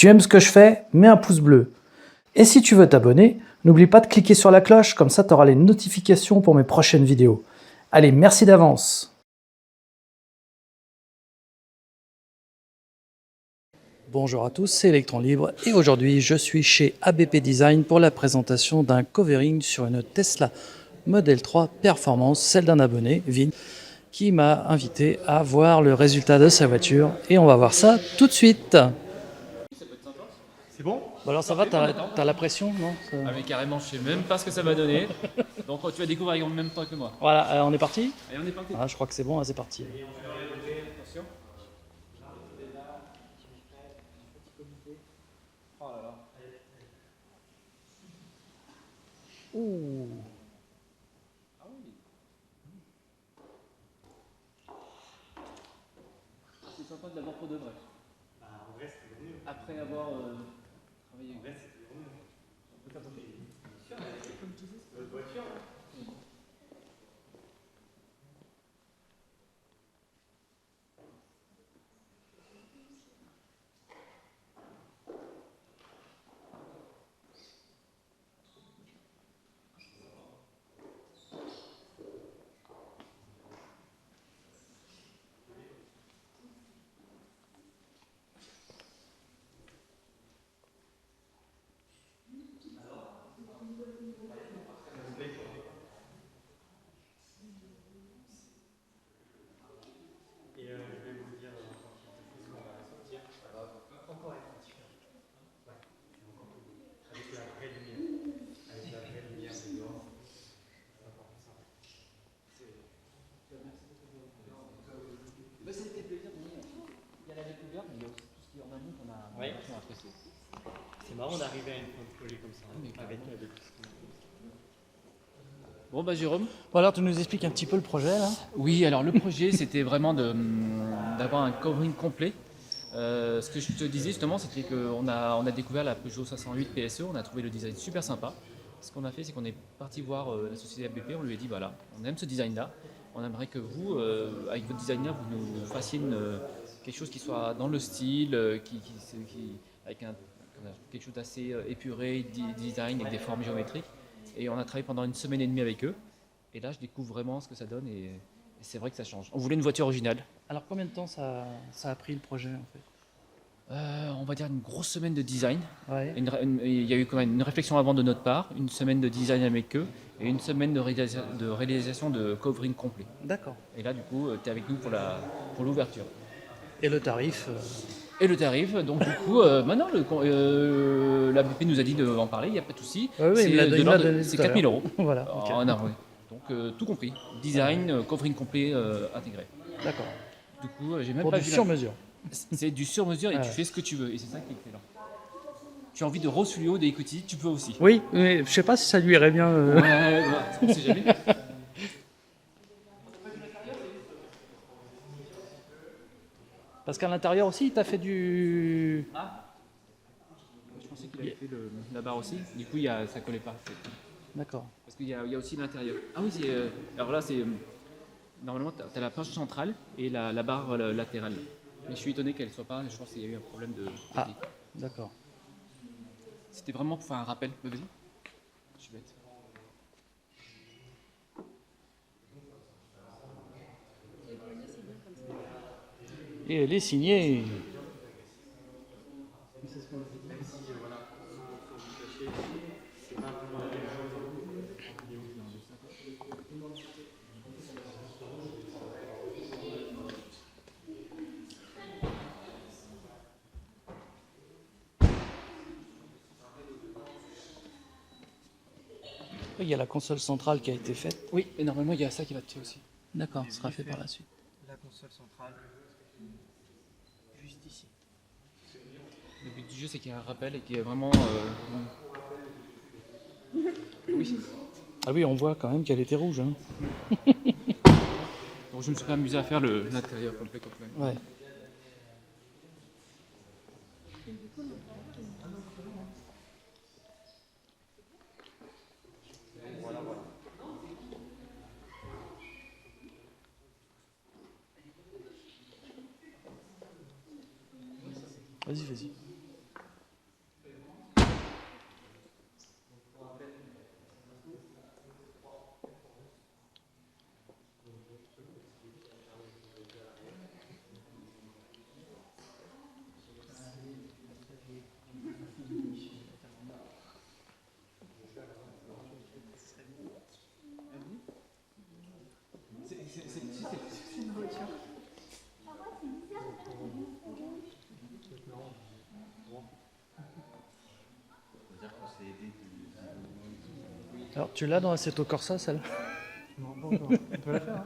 tu aimes ce que je fais, mets un pouce bleu. Et si tu veux t'abonner, n'oublie pas de cliquer sur la cloche, comme ça tu auras les notifications pour mes prochaines vidéos. Allez, merci d'avance. Bonjour à tous, c'est Electron Libre et aujourd'hui je suis chez ABP Design pour la présentation d'un covering sur une Tesla Model 3 Performance, celle d'un abonné, Vin, qui m'a invité à voir le résultat de sa voiture et on va voir ça tout de suite. C'est bon? Bon alors ça va, t'as la pression, non? Ah mais carrément, je sais même pas ce que ça va donner. Donc tu vas découvrir en même temps que moi. Voilà, on est parti? Allez, on est parti. Ah, je crois que c'est bon, hein, c'est parti. Attention. Oh là là. Ouh. Ah oui. C'est sympa de l'avoir pour de vrai. Bah, en vrai, c'était mieux. Après avoir travaillé. En vrai, c'était mieux. On peut t'abonner. Bien sûr, comme tu disais, c'est votre voiture. Et je vais vous dire quand on va sortir, ça va encore être différent. Ouais, c'est encore plus beau. Avec la vraie lumière. Avec la vraie lumière de dehors. C'est encore plus sympa. Bah, c'était plaisir de venir. Il y a la découverte, mais il y a aussi tout ce qui est en amont qu'on a vachement apprécié. C'est marrant d'arriver à une fin de projet comme ça. Avec Bon bah Jérôme. Bon alors tu nous expliques un petit peu le projet là. Oui, alors le projet c'était vraiment d'avoir un covering complet. Ce que je te disais justement, c'était qu'on a découvert la Peugeot 508 PSE, on a trouvé le design super sympa. Ce qu'on a fait, c'est qu'on est parti voir la société ABP, on lui a dit voilà, on aime ce design-là, on aimerait que vous, avec votre designer, vous nous fassiez quelque chose qui soit dans le style, avec quelque chose d'assez épuré, design, avec des formes géométriques. Et on a travaillé pendant une semaine et demie avec eux. Et là, je découvre vraiment ce que ça donne et c'est vrai que ça change. On voulait une voiture originale. Alors combien de temps ça a pris le projet en fait? On va dire une grosse semaine de design. Ouais. Il y a eu quand même une réflexion avant de notre part, une semaine de design avec eux et une semaine de réalisation de covering complet. D'accord. Et là, du coup, tu es avec nous pour l'ouverture. Et le tarif Et le tarif, donc du coup, maintenant, la BP nous a dit d'en parler, il n'y a pas de souci. oui, il me l'a donné C'est tout à 4 000 l'heure. euros. Voilà, ok. En un, ouais. Donc tout compris. Design, covering complet intégré. D'accord. Du coup, j'ai même Pour pas du vu sur-mesure. C'est du sur-mesure et Ah tu ouais. fais ce que tu veux. Et c'est ça qui est excellent. Tu as envie de Rose Fulio, des Equity, tu peux aussi. Oui, mais je sais pas si ça lui irait bien. Ouais, on sait jamais. Parce qu'à l'intérieur aussi, t'as fait du. Je pensais qu'il avait fait la barre aussi. Du coup, ça collait pas. D'accord. Parce qu'il y a aussi l'intérieur. Ah oui, alors là, c'est. Normalement, tu as la planche centrale et la barre latérale. Mais je suis étonné qu'elle ne soit pas. Je pense qu'il y a eu un problème de. Ah, d'accord. C'était vraiment pour faire un rappel. Vas-y. Je suis bête. Et elle est signée. Il y a la console centrale qui a été faite. Oui, et normalement, il y a ça qui va te tuer aussi. D'accord, ce sera fait par la suite. la console centrale. Juste ici. Le but du jeu, c'est qu'il y a un rappel et qu'il y a vraiment. Oui. Ah oui, on voit quand même qu'elle était rouge. Hein. Donc, je me suis pas amusé à faire l'intérieur complet. Ouais. Vas-y, vas-y. c'est une voiture. Alors, tu l'as dans Assetto Corsa, celle? Non, pas encore. On peut la faire, hein.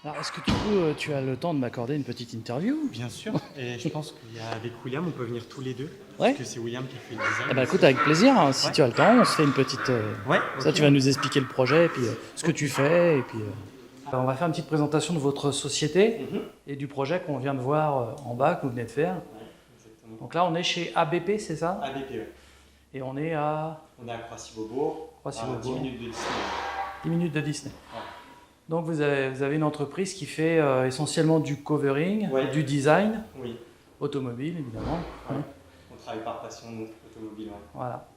Alors, est-ce que du coup, tu as le temps de m'accorder une petite interview? Bien sûr. Et je pense qu'avec William, on peut venir tous les deux. Ouais. Parce que c'est William qui fait le design. Eh ben, écoute, avec plaisir, hein, si Ouais. tu as le temps, on se fait une petite... Ouais. Ça, ok. tu vas nous expliquer le projet, et puis ce que tu fais, et puis... on va faire une petite présentation de votre société Mhm. et du projet qu'on vient de voir en bas, que vous venez de faire. Exactement. Donc là, on est chez ABP, c'est ça? ABPE. Et on est à On est à Croissy-Beaubourg. Croissy-Beaubourg. 10 minutes de Disney. 10 minutes de Disney. Ouais. Donc vous avez une entreprise qui fait essentiellement du covering, Ouais. du design, Oui. automobile évidemment. Ouais. On travaille par passion automobile. Ouais. Voilà.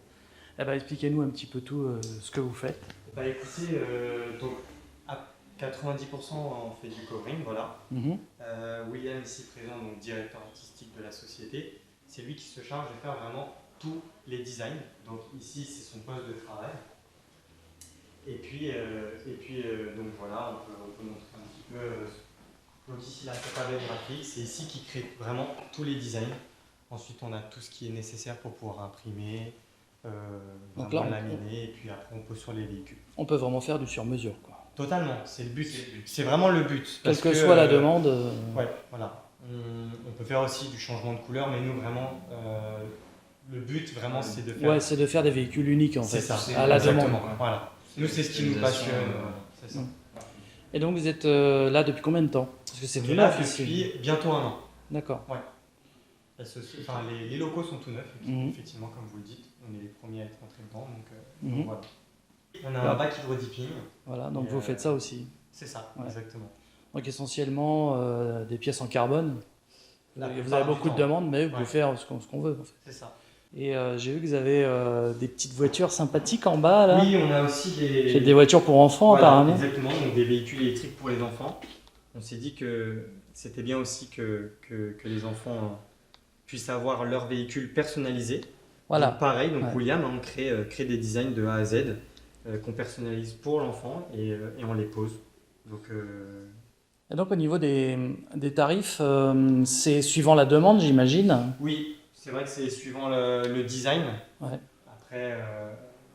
Eh ben, expliquez-nous un petit peu tout ce que vous faites. Bah écoutez, donc à 90% on fait du covering, voilà. Mhm. William ici présent, donc directeur artistique de la société, c'est lui qui se charge de faire vraiment tous les designs. Donc ici c'est son poste de travail. Et puis donc voilà, on peut montrer un petit peu. Donc ici la tablette graphique, c'est ici qui crée vraiment tous les designs. Ensuite on a tout ce qui est nécessaire pour pouvoir imprimer, Donc vraiment là, on- laminer, et puis après on pose sur les véhicules. On peut vraiment faire du sur-mesure, quoi. Totalement, c'est le but. C'est vraiment le but. Quelle parce que soit la demande. Ouais, voilà. On peut faire aussi du changement de couleur, mais nous vraiment, le but vraiment c'est de faire. Ouais, c'est de faire des véhicules uniques en fait, c'est ça. à la Exactement. demande. Voilà. Nous c'est ce qui nous passionne. C'est ça. Mm. Et donc vous êtes là depuis combien de temps? Parce que c'est On tout est là neuf ici. depuis bientôt un an. D'accord. Enfin, les locaux sont tout neufs, Mhm. effectivement, comme vous le dites. On est les premiers à être entrés dedans, donc Mhm. voilà. On a un bac hydrodipping, Voilà, donc Et, vous faites ça aussi. c'est ça, Ouais. exactement. Donc essentiellement des pièces en carbone. La Vous plupart avez du beaucoup de temps. demandes, mais vous pouvez Ouais. faire ce qu'on veut. En fait. C'est ça. Et j'ai vu que vous avez des petites voitures sympathiques en bas là. Oui, on a aussi des. C'est des voitures pour enfants Voilà, apparemment. exactement, donc des véhicules électriques pour les enfants. On s'est dit que c'était bien aussi que les enfants puissent avoir leur véhicule personnalisé. Voilà. Donc pareil, donc Ouais. William, on crée des designs de A à Z qu'on personnalise pour l'enfant et on les pose. Donc Et donc au niveau des tarifs, c'est suivant la demande, j'imagine. oui, c'est vrai que c'est suivant le design. Ouais. Après,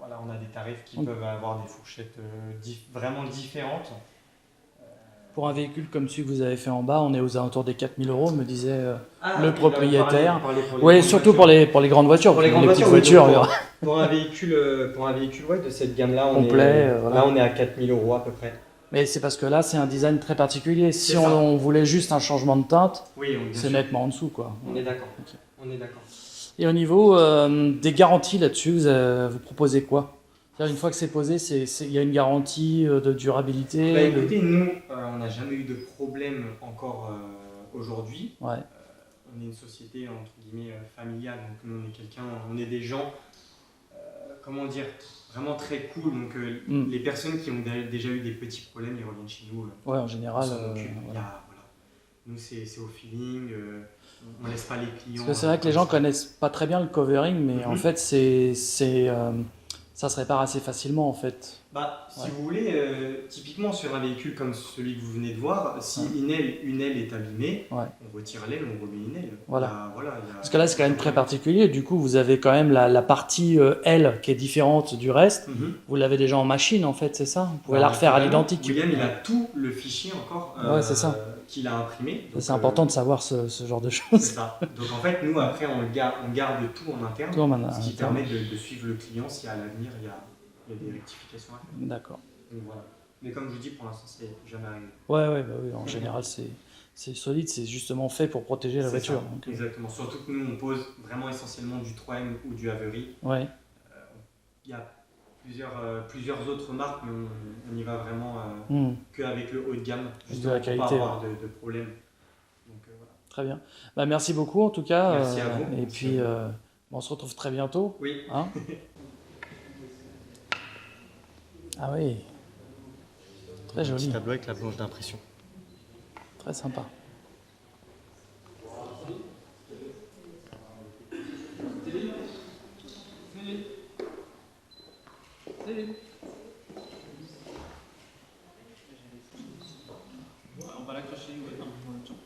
voilà, on a des tarifs qui On- peuvent avoir des fourchettes vraiment différentes. Pour un véhicule comme celui que vous avez fait en bas, on est aux alentours des 4 000 euros, me disait. Ah, Le oui, propriétaire. vous parlez pour les Oui, grandes surtout voitures. pour les grandes voitures. Pour les parce que grandes petites voitures, voitures, oui, il y aura- pour un véhicule ouais, de cette gamme-là, Complet, voilà. là on est à 4000 euros à peu près. Mais c'est parce que là, c'est un design très particulier. Si C'est ça. on voulait juste un changement de teinte, Oui, bien c'est sûr. nettement en dessous, quoi. On est d'accord. Ok. On est d'accord. Et au niveau des garanties là-dessus, vous proposez quoi? C'est-à-dire, une fois que c'est posé, il y a une garantie de durabilité. Bah, écoutez, nous, on n'a jamais eu de problème encore aujourd'hui. Ouais. On est une société entre guillemets familiale, donc nous on est des gens, comment dire, vraiment très cool. Donc Mm. les personnes qui ont déjà eu des petits problèmes, ils reviennent chez nous. Ouais, en On général. s'en occupe. Il y Voilà. a- voilà. Nous c'est au feeling, on laisse pas les clients. Parce que c'est vrai que les gens comme ça. connaissent pas très bien le covering, mais en Mhm. fait, ça se répare assez facilement, en fait. Bah, si Ouais. vous voulez, typiquement sur un véhicule comme celui que vous venez de voir, si Ouais. une aile est abîmée, Ouais. on retire l'aile, on remet une aile. Voilà. Il y a- Parce que là, c'est quand même très particulier. Du coup, vous avez quand même la partie L qui est différente du reste. Mhm. Vous l'avez déjà en machine, en fait, c'est ça? Vous pouvez Bah, la refaire à vraiment, l'identique. William, il a tout le fichier encore Ouais, c'est ça. qu'il a imprimé. Donc, C'est important de savoir ce genre de c'est choses. ça. Donc en fait, nous, après, on garde tout en interne, Tout en interne. ce qui permet de suivre le client si à l'avenir, il y a des rectifications à faire. D'accord. Donc, voilà. Mais comme je vous dis, pour l'instant, c'est jamais arrivé. Ouais, bah oui, en général, c'est solide, c'est justement fait pour protéger la C'est voiture. ça, Donc, exactement. Surtout que nous, on pose vraiment essentiellement du 3M ou du Avery. ouais. Il y a plusieurs autres marques, mais on y va vraiment Hmm, qu'avec le haut de gamme, de justement la pour qualité, pas avoir de problème. Donc voilà. très bien. Bah, merci beaucoup, en tout cas. Merci à vous. Et Merci puis, à vous. on se retrouve très bientôt. Oui, Hein. Ah oui. Très un petit joli, tableau avec la planche d'impression. très sympa. On va l'accrocher, ouais, dans le champ.